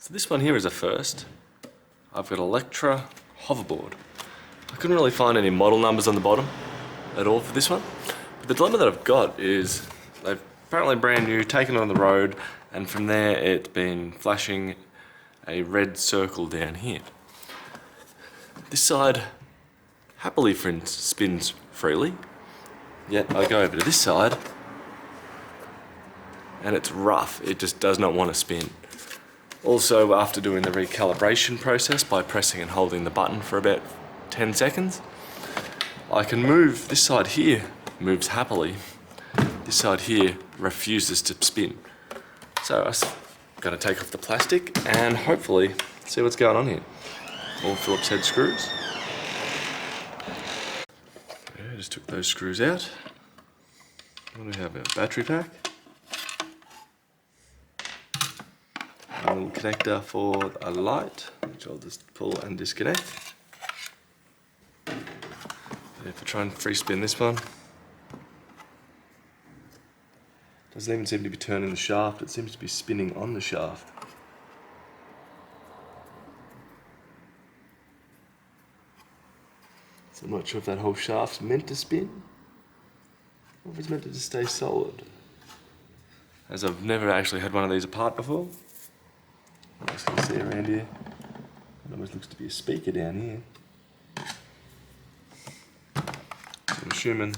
So this one here is a first. I've got Elektra hoverboard. I couldn't really find any model numbers on the bottom at all for this one. But the dilemma that I've got is they've apparently brand new, taken it on the road, and from there it's been flashing a red circle down here. This side happily spins freely, yet I go over to this side and it's rough. It just does not want to spin. Also, after doing the recalibration process by pressing and holding the button for about 10 seconds, I can move. This side here moves happily. This side here refuses to spin. So I'm going to take off the plastic and hopefully see what's going on here. All Phillips head screws. Yeah, just took those screws out. What do we have? A battery pack. A little connector for a light, which I'll just pull and disconnect. If I try and free spin this one, doesn't even seem to be turning the shaft, it seems to be spinning on the shaft. So I'm not sure if that whole shaft's meant to spin, or if it's meant to just stay solid. As I've never actually had one of these apart before. I'm just going to see around here. It almost looks to be a speaker down here. So I'm assuming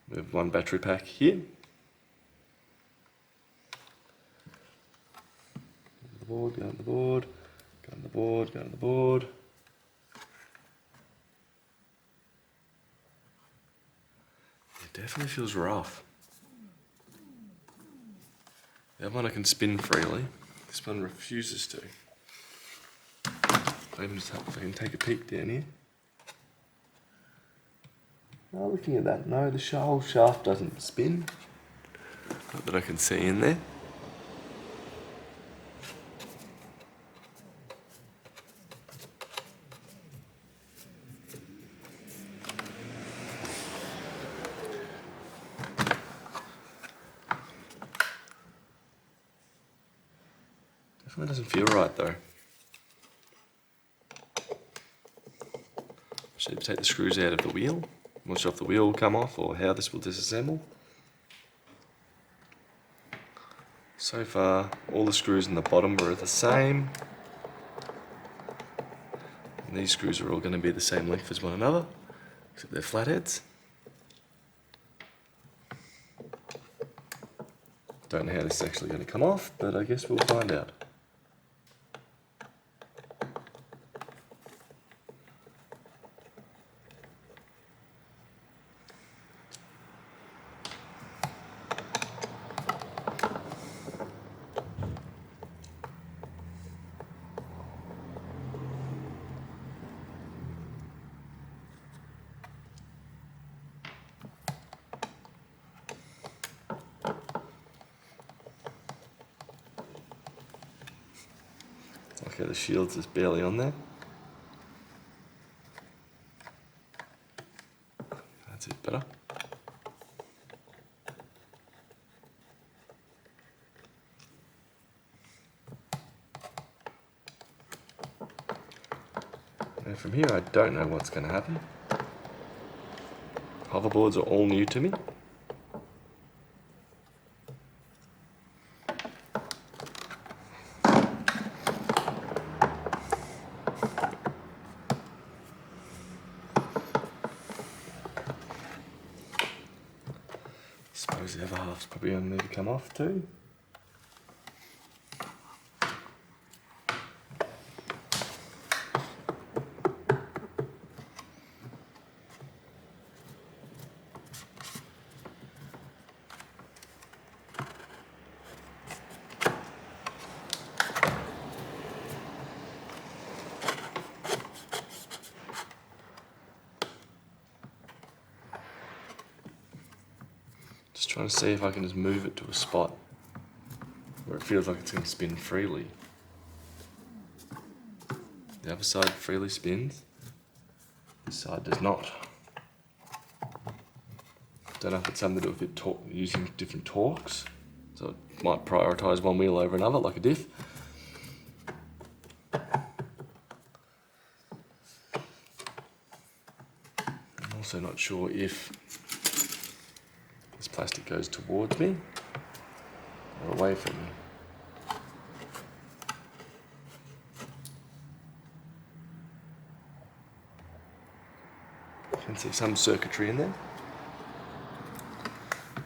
we have one battery pack here. Go on the board, go on the board, go on the board, go on the board. It definitely feels rough. The other one I can spin freely. This one refuses to. I can take a peek down here. Oh, looking at that, no, the whole shaft doesn't spin. Not that I can see in there. Definitely doesn't feel right though. Just need to take the screws out of the wheel. I'm not sure if the wheel will come off or how this will disassemble. So far, all the screws in the bottom are the same. And these screws are all going to be the same length as one another, except they're flatheads. Don't know how this is actually going to come off, but I guess we'll find out. Okay, the shield's just barely on there. That's it better. And from here I don't know what's going to happen. Hoverboards are all new to me. Suppose the other half's probably going to need to come off too. Just trying to see if I can just move it to a spot where it feels like it's going to spin freely. The other side freely spins, this side does not. Don't know if it's something to do with it using different torques, so it might prioritise one wheel over another like a diff. Also not sure if this plastic goes towards me or away from me. You can see some circuitry in there.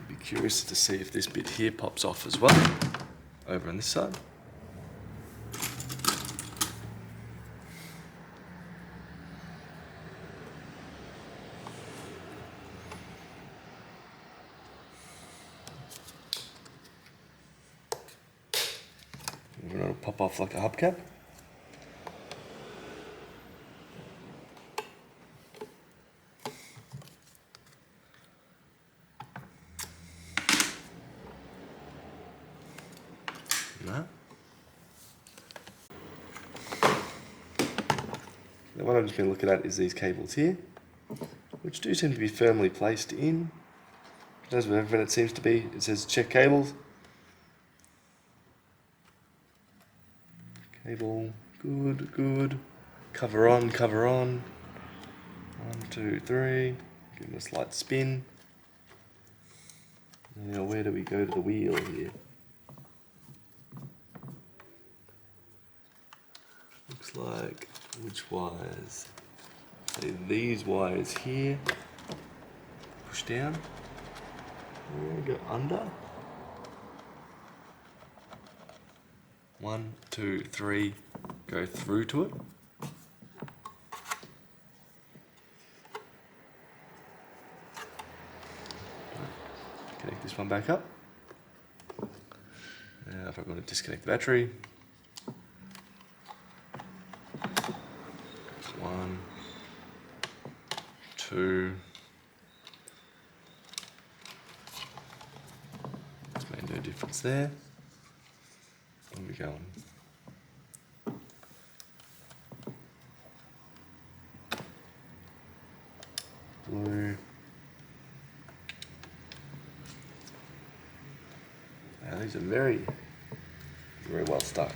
Be curious to see if this bit here pops off as well, over on this side. It'll pop off like a hubcap. No. The one I've just been looking at is these cables here, which do seem to be firmly placed in. As with everything it seems to be, it says check cables. Cable, good, good. Cover on, cover on. 1, 2, 3. Give it a slight spin. Now where do we go to the wheel here? Looks like, which wires? Say these wires here. Push down. Go under. 1, 2, 3, go through to it. Connect this one back up. Now if I'm going to disconnect the battery. 1, 2. It's made no difference there. Where are we going? Blue. Now these are very, very well stuck.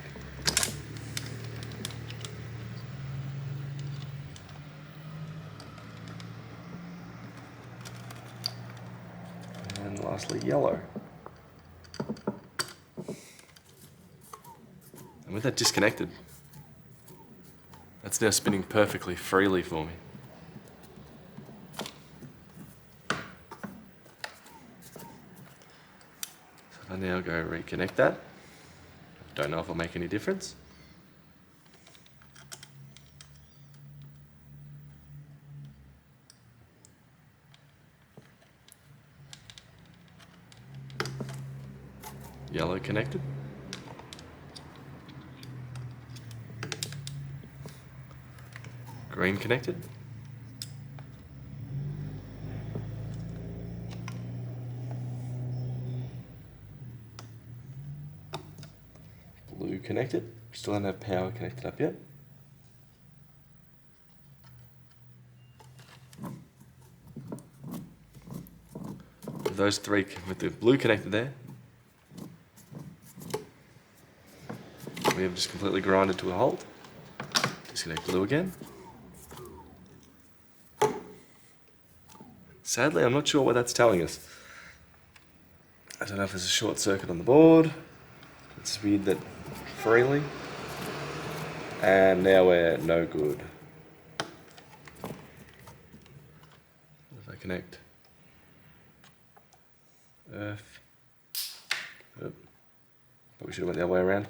And lastly, yellow. And with that disconnected, that's now spinning perfectly freely for me. So if I now go reconnect that, don't know if it'll make any difference. Yellow connected. Green connected. Blue connected. Still don't have power connected up yet. With those three, with the blue connected there, we have just completely grinded to a halt. Disconnect blue again. Sadly, I'm not sure what that's telling us. I don't know if there's a short circuit on the board. It's weird that freely. And now we're no good. If I connect earth. Oop. Probably should have went the other way around.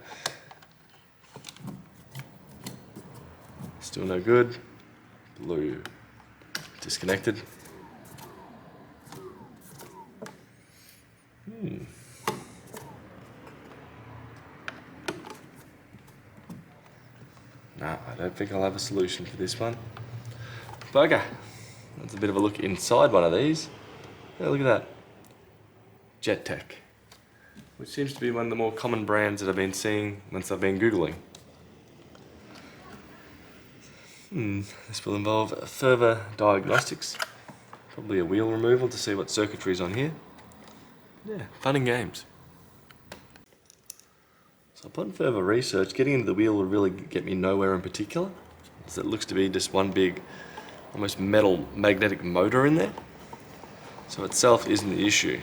Still no good. Blue disconnected. Nah, I don't think I'll have a solution for this one. Bugger. That's a bit of a look inside one of these. Yeah, look at that. Jetech, which seems to be one of the more common brands that I've been seeing once I've been Googling. This will involve further diagnostics, probably a wheel removal to see what circuitry is on here. Yeah, fun and games. So upon further research, getting into the wheel will really get me nowhere in particular, as it looks to be just one big almost metal magnetic motor in there. So itself isn't the issue.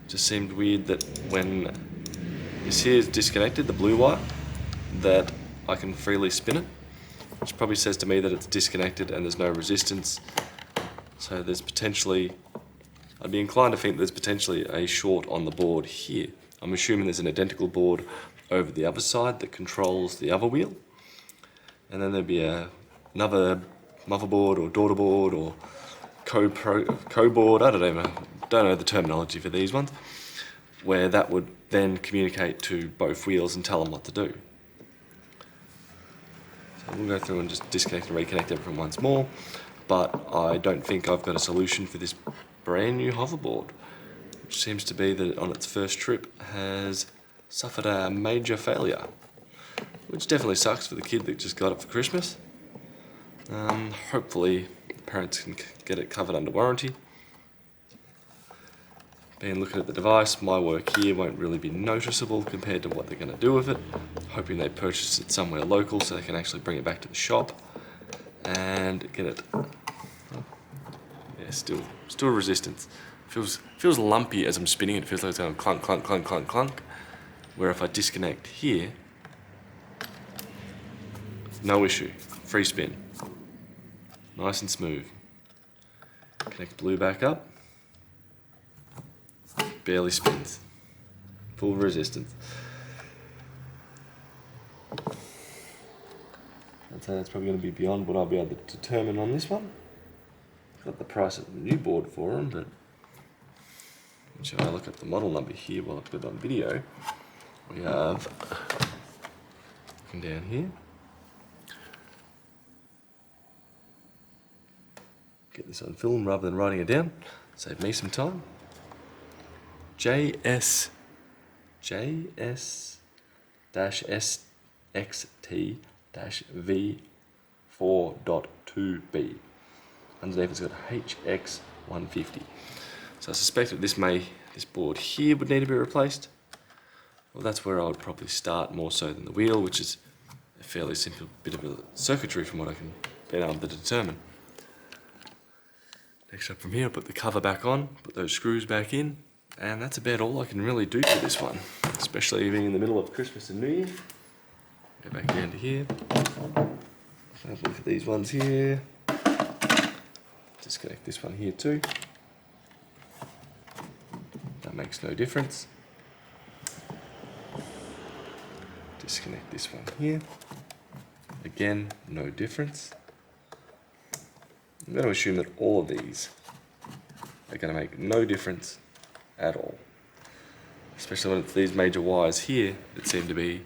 Just seemed weird that when this here is disconnected, the blue wire, that I can freely spin it, which probably says to me that it's disconnected and there's no resistance. So there's potentially, I'd be inclined to think there's potentially a short on the board here. I'm assuming there's an identical board over the other side that controls the other wheel. And then there'd be another motherboard or daughter board or co-board, I don't know the terminology for these ones, where that would then communicate to both wheels and tell them what to do. So we'll go through and just disconnect and reconnect everything once more, but I don't think I've got a solution for this brand new hoverboard, which seems to be that on its first trip has suffered a major failure, which definitely sucks for the kid that just got it for Christmas. Hopefully parents can get it covered under warranty. Being looking at the device, my work here won't really be noticeable compared to what they're going to do with it. Hoping they purchase it somewhere local so they can actually bring it back to the shop and get it. Yeah, still resistance. Feels lumpy as I'm spinning it. It feels like it's going clunk, clunk, clunk, clunk, clunk. Where if I disconnect here, no issue. Free spin. Nice and smooth. Connect blue back up. Barely spins. Full resistance. I'd say that's probably going to be beyond what I'll be able to determine on this one. Got the price of the new board for them, but shall I look at the model number here while I've got it on video? We have, looking down here, get this on film rather than writing it down, save me some time. JS-SXT-V4.2B. Underneath it's got HX150. So I suspect that this board here would need to be replaced. Well, that's where I would probably start more so than the wheel, which is a fairly simple bit of a circuitry from what I can be able to determine. Next up from here, I'll put the cover back on, put those screws back in, and that's about all I can really do for this one, especially being in the middle of Christmas and New Year. Go back down to here. Have a look at these ones here. Disconnect this one here too. That makes no difference. Disconnect this one here. Again, no difference. I'm going to assume that all of these are going to make no difference at all. Especially when it's these major wires here that seem to be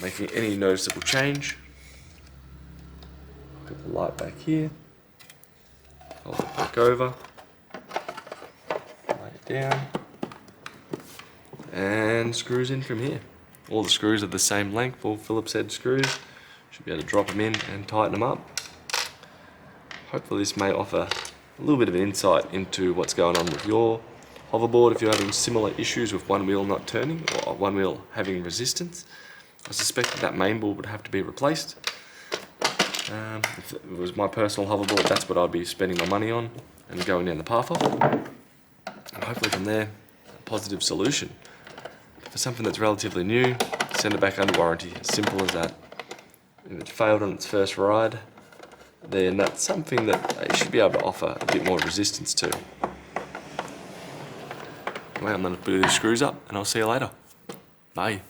making any noticeable change. Put the light back here. Fold it back over. Lay it down. And screws in from here. All the screws are the same length, all Phillips head screws. Should be able to drop them in and tighten them up. Hopefully this may offer a little bit of an insight into what's going on with your hoverboard if you're having similar issues with one wheel not turning or one wheel having resistance. I suspect that main board would have to be replaced. If it was my personal hoverboard, that's what I'd be spending my money on and going down the path of. And hopefully from there, a positive solution. For something that's relatively new, send it back under warranty, simple as that. If it failed on its first ride, then that's something that they should be able to offer a bit more resistance to. Anyway, I'm going to put these screws up and I'll see you later. Bye.